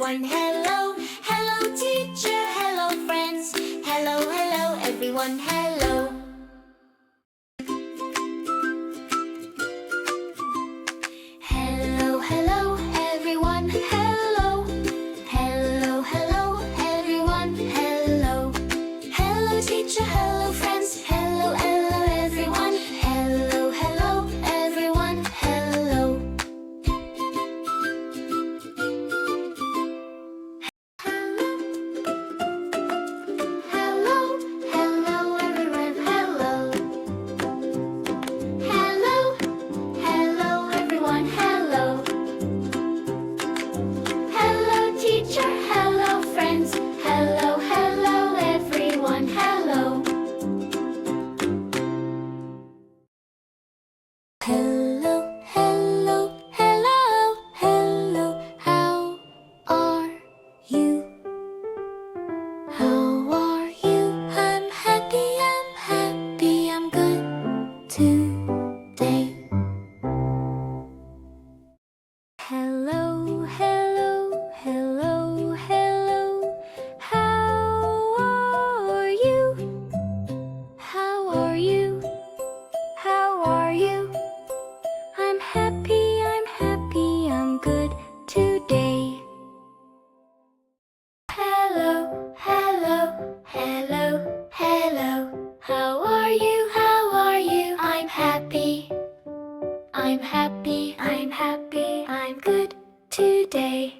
everyone. Hello, hello teacher, hello friends. Hello, hello everyone, hello. Hello, hello everyone, hello. Hello, hello everyone, hello. Hello teacher, hello friends. Hello, hello everyone. Hello, hello everyone, hello. Hello, hello everyone, hello. Hello, hello everyone, hello. Hello teacher, hello friends. Hello, hello everyone, hello. Hello, hello, hello, hello. How are you? How are you? I'm happy, I'm good today. Hello, hello, hello, hello. How are you? How are you? How are you? I'm happy, I'm good today. Hello, hello, hello, hello. How are you? How are you? I'm happy, I'm good today.